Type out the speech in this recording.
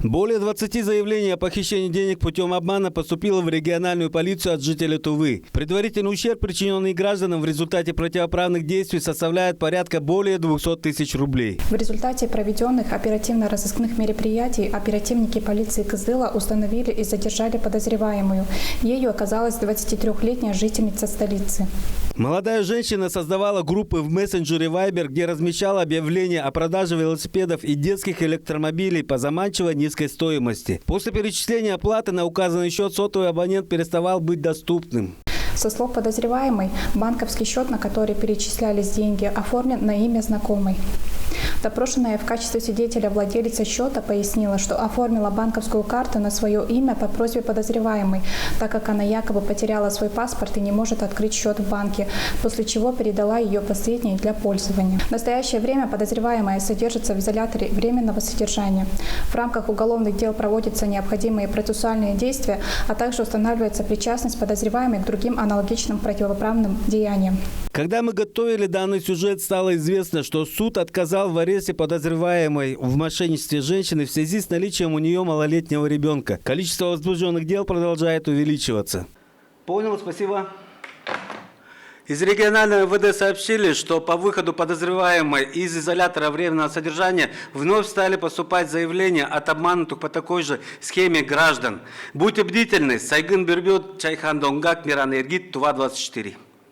Более 20 заявлений о похищении денег путем обмана поступило в региональную полицию от жителей Тувы. Предварительный ущерб, причиненный гражданам в результате противоправных действий, составляет порядка более 200 тысяч рублей. В результате проведенных оперативно-розыскных мероприятий оперативники полиции Кыздыла установили и задержали подозреваемую. Ею оказалась 23-летняя жительница столицы. Молодая женщина создавала группы в мессенджере Viber, где размещала объявления о продаже велосипедов и детских электромобилей по заманчивой низкой стоимости. После перечисления оплаты на указанный счет сотовый абонент переставал быть доступным. Со слов подозреваемой, банковский счет, на который перечислялись деньги, оформлен на имя знакомой. Допрошенная в качестве свидетеля владелица счета пояснила, что оформила банковскую карту на свое имя по просьбе подозреваемой, так как она якобы потеряла свой паспорт и не может открыть счет в банке, после чего передала ее последней для пользования. В настоящее время подозреваемая содержится в изоляторе временного содержания. В рамках уголовных дел проводятся необходимые процессуальные действия, а также устанавливается причастность подозреваемой к другим аналогичным противоправным деяниям. Когда мы готовили данный сюжет, стало известно, что суд отказал в аресте подозреваемой в мошенничестве женщины в связи с наличием у нее малолетнего ребенка. Количество возбужденных дел продолжает увеличиваться. Понял, спасибо. Из регионального МВД сообщили, что по выходу подозреваемой из изолятора временного содержания вновь стали поступать заявления от обманутых по такой же схеме граждан. Будьте бдительны. Сайгын Бербет, Чайхан Донгак, Миран Эргит, Тува 24.